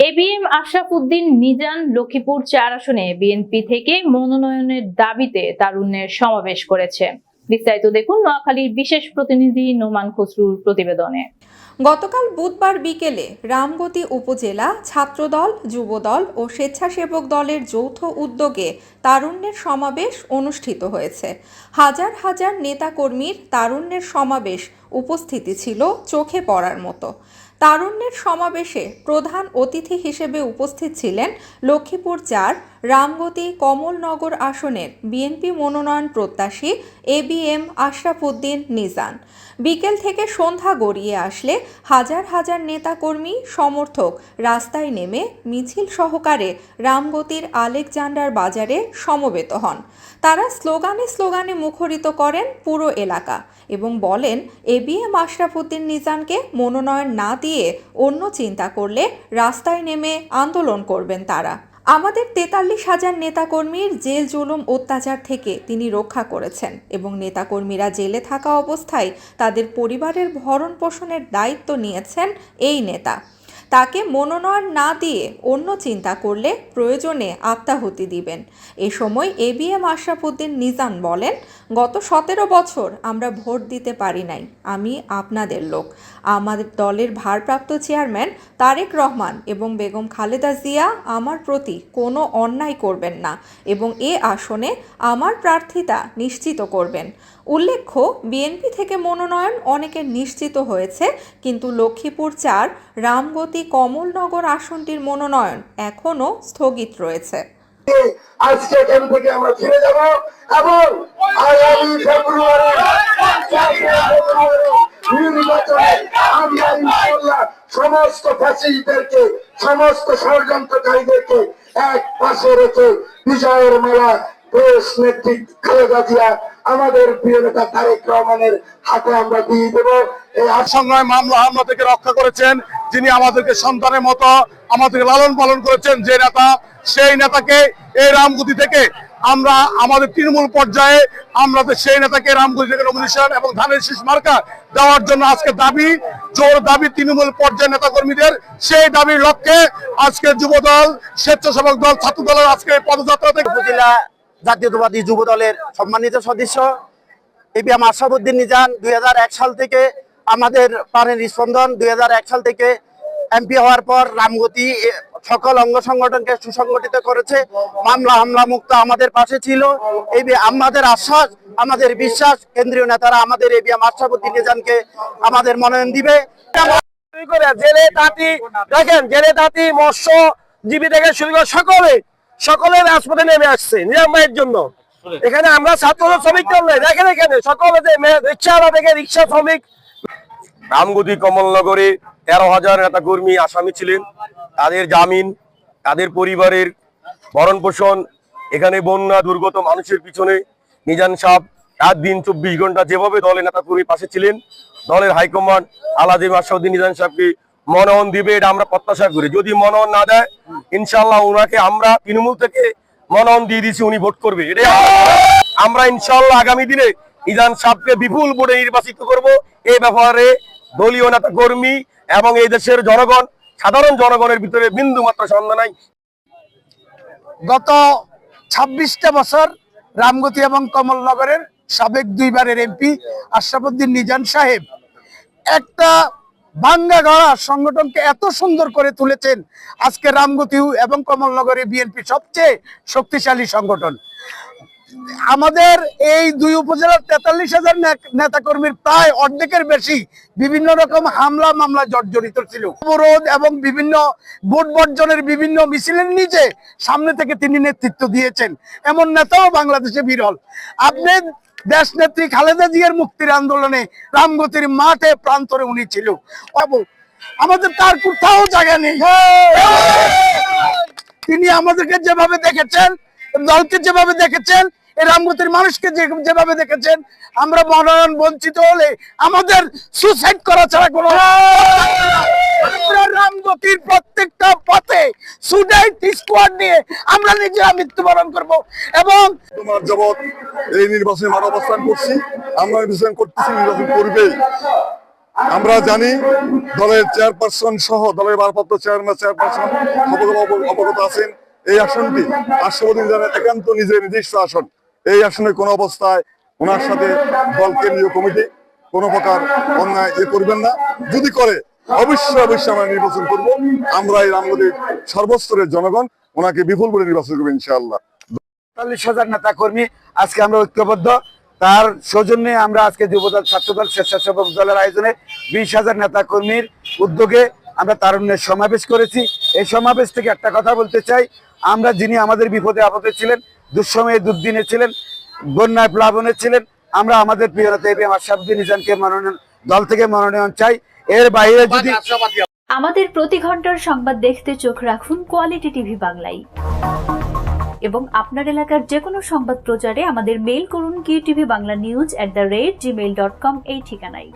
ABM Ashraf Uddin নিজান লক্ষ্মীপুর ৪ আসনে BNP থেকে মনোনয়নের দাবিতে তারুণ্যের সমাবেশ করেছে। বিস্তারিত দেখুন নোয়াখালীর বিশেষ প্রতিনিধি নোমান খসরুর প্রতিবেদনে। গতকাল বুধবার বিকেলে রামগতি উপজেলা ছাত্রদল, যুবদল ও স্বেচ্ছাসেবক দলের যৌথ উদ্যোগে তারুণ্যের সমাবেশ অনুষ্ঠিত হয়েছে। হাজার হাজার নেতাকর্মীর তারুণ্যের সমাবেশ উপস্থিতি ছিল চোখে পড়ার মতো। তারুণ্যের সমাবেশে প্রধান অতিথি হিসেবে উপস্থিত ছিলেন লক্ষ্মীপুর ৪ রামগতি কমলনগর আসনের বিএনপি মনোনয়ন প্রত্যাশী এবিএম আশরাফ উদ্দিন নিজান। বিকেল থেকে সন্ধ্যা গড়িয়ে আসলে হাজার হাজার নেতাকর্মী সমর্থক রাস্তায় নেমে মিছিল সহকারে রামগতির আলেকজান্ডার বাজারে সমবেত হন। তারা স্লোগানে স্লোগানে মুখরিত করেন পুরো এলাকা এবং বলেন এবিএম আশরাফ উদ্দিন নিজানকে মনোনয়ন না দিয়ে অন্য চিন্তা করলে রাস্তায় নেমে আন্দোলন করবেন তারা। আমাদের ৪৩,০০০ নেতাকর্মীর জেল জুলুম অত্যাচার থেকে তিনি রক্ষা করেছেন এবং নেতাকর্মীরা জেলে থাকা অবস্থায় তাদের পরিবারের ভরণ পোষণের দায়িত্ব নিয়েছেন এই নেতা। তাকে মনোনয়ন না দিয়ে অন্য চিন্তা করলে প্রয়োজনে আত্মাহুতি দিবেন। এ সময় এবিএম আশরাফ উদ্দিন নিজান বলেন, গত ১৭ বছর আমরা ভোট দিতে পারি নাই। আমি আপনাদের লোক। আমাদের দলের ভারপ্রাপ্ত চেয়ারম্যান তারেক রহমান এবং বেগম খালেদা জিয়া আমার প্রতি কোনো অন্যায় করবেন না এবং এ আসনে আমার প্রার্থিতা নিশ্চিত করবেন। উল্লেখ্য, বিএনপি থেকে মনোনয়ন অনেকের নিশ্চিত হয়েছে, কিন্তু লক্ষ্মীপুর ৪ রামগতি কমলনগর আসনটির মনোনয়ন এখনও স্থগিত রয়েছে। আজকে এখান থেকে আমরা ফিরে যাব এবং আগামী ফেব্রুয়ারি নির্বাচনে আমরা ইনশাআল্লাহ সমস্ত ফ্যাসিলিটিদেরকে, সমস্ত ষড়যন্ত্রকারীদেরকে এক পাশে রেখে বিজয়ের মেলা দেশ নেত্রী খালেদা জিয়া, আমাদের প্রিয় নেতা তারেক রহমানের হাতে আমরা দিয়ে দেবো। এই সংগ্রামে মামলা হামলা থেকে রক্ষা করেছেন, যিনি আমাদেরকে সন্তানের মতো আমাদেরকে লালন পালন করেছেন, যে নেতা, সেই নেতাকে এই রামগতি থেকে আমরা আমাদের তৃণমূল পর্যায়ে আমরা সেই নেতাকে রামগতি থেকে নমিনেশন এবং ধানের শীষ মার্কা দেওয়ার জন্য আজকে দাবি, জোর দাবি তৃণমূল পর্যায়ের নেতা কর্মীদের। সেই দাবির লক্ষ্যে আজকে যুবদল, স্বেচ্ছাসেবক দল, ছাত্র দলের আজকে পদযাত্রা থেকে উপজেলা জাতীয়তাবাদী যুব দলের সম্মানিত সদস্য এবিএম আশরাফ উদ্দিন নিজান ২০০১ সাল থেকে আমাদের প্রাণের স্পন্দন। ২০০১ সাল থেকে এমপি হওয়ার পর রামগতি সকল অঙ্গ সংগঠনকে সুসংগঠিত করেছে, মামলা হামলা মুক্ত আমাদের পাশে ছিল। এই আমাদের আশ্বাস, আমাদের বিশ্বাস, কেন্দ্রীয় নেতারা আমাদের এবিএম আশরাফ উদ্দিন নিজানকে আমাদের মনোনয়ন দিবে। জেলে তাঁতি দেখেন, জেলে তাঁতি মৎস্যজীবী থেকে শুরু করে সকলে রাজপথে নেমে আসছে নিজাম ভাইয়ের জন্য। এখানে আমরা ছাত্র শ্রমিক দল নয়, দেখেন এখানে সকলে রিক্সাওয়ালা থেকে রিক্সা শ্রমিক। রামগতি কমলনগরে ১৩,০০০ নেতা কর্মী আসামি ছিলেন। তাদের জামিন, তাদের পরিবারের ভরণ পোষণ, এখানে বন্যা দুর্গত মানুষের পিছনে নিজান সাহেব রাত দিন ২৪ ঘন্টা যেভাবে দলের নেতা কর্মীর পাশে ছিলেন, দলের হাইকমান্ড আলাদিম আশরাফুদ্দিন নিজান সাহেবকে মনোনয়ন দিবে, এটা আমরা প্রত্যাশা করি। যদি মনোনয়ন না দেয়, ইনশাল্লাহ ওনাকে আমরা তৃণমূল থেকে মনোনয়ন দিয়ে দিয়েছি, উনি ভোট করবে। এটা আমরা ইনশাল্লাহ আগামী দিনে নিজান সাহেবকে বিপুল ভোটে নির্বাচিত করব। এই ব্যাপারে দলীয় নেতা কর্মী এবং এই দেশের জনগণ, সাধারণ জনগণের ভিতরে বিন্দু মাত্র সন্দেহ নাই। গত ২৬টা বছর রামগতি এবং কমলনগরের সাবেক ২ বারের এমপি আশরাফ উদ্দিন নিজান সাহেব একটা ভাঙ্গা গড়া সংগঠনকে এত সুন্দর করে তুলেছেন। আজকে রামগতি এবং কমলনগরে বিএনপি সবচেয়ে শক্তিশালী সংগঠন। আমাদের এই ২ উপজেলার ৪৩,০০০ নেতাকর্মীর প্রায় অর্ধেকের বেশি বিভিন্ন রকম হামলা মামলা জর্জরিত ছিল। অবরোধ এবং বিভিন্ন ভোট বর্জনের বিভিন্ন মিছিলের নিচে সামনে থেকে তিনি নেতৃত্ব দিয়েছেন, এমন নেতাও বাংলাদেশে বিরল। আপনি দেশ নেত্রী খালেদা জিয়ার মুক্তির আন্দোলনে রামগতির মাঠে প্রান্তরে উনি ছিল। আমাদের তার কোথাও জায়গা নেই। তিনি আমাদেরকে যেভাবে দেখেছেন, দলকে যেভাবে দেখেছেন, এই রামগতির মানুষকে যেভাবে দেখেছেন, আমরা মনোনয়ন বঞ্চিত হলে আমাদের সুসাইড করা ছাড়া কোনো রামগতির প্রত্যেকটা পথে সুসাইড স্কোয়াড নিয়ে আমরা নিজেরা মৃত্যুবরণ করব। এবং তোমার জগৎ এই নির্বাচনে মাঠ অবস্থান করছি, আমরা নির্বাচন করতেছি, নির্বাচন করবেই। আমরা জানি দলের চেয়ারপারসন সহ দলের ভারপ্রাপ্ত চেয়ারপারসন অবগত আছেন। এই আসনটি আশরাফুদ্দিন নিজামের একান্ত নিজের নিজস্ব আসন। এই আসনে কোনো অবস্থায় ওনার সাথে দল কেন্দ্রীয় কমিটি কোনো প্রকার অন্যায় করবেন না। যদি করে অবশ্যই আমরা নির্বাচন করব। আমরা এই রামগতির সর্বস্তরের জনগণ ওনাকে বিপুল বলে নির্বাচন করবো ইনশাআল্লাহ। ৪০,০০০ নেতা কর্মী আজকে আমরা ঐক্যবদ্ধ। তার সৌজন্যে আমরা আজকে যুবদল, ছাত্রদল, স্বেচ্ছাসেবক দলের আয়োজনে ২০,০০০ নেতা কর্মীর উদ্যোগে আমরা তারুণ্যের সমাবেশ করেছি। এই সমাবেশ থেকে একটা কথা বলতে চাই, আমরা যিনি আমাদের বিপদে আপদে ছিলেন, দুঃসময়ে দুর্দিনে ছিলেন, বন্যায় প্লাবনে ছিলেন, আমরা আমাদের প্রিয় নেতা এপিএম আশরাফুদ্দিন নিজামকে দল থেকে মনোনয়ন চাই। এর বাইরে যদি আমাদের প্রতি ঘন্টার সংবাদ দেখতে চোখ রাখুন কোয়ালিটি টিভি বাংলায় এবং আপনার এলাকার যে কোনো সংবাদ প্রচারে আমাদের মেইল করুন QTV Bangla News@gmail.com এই ঠিকানায়।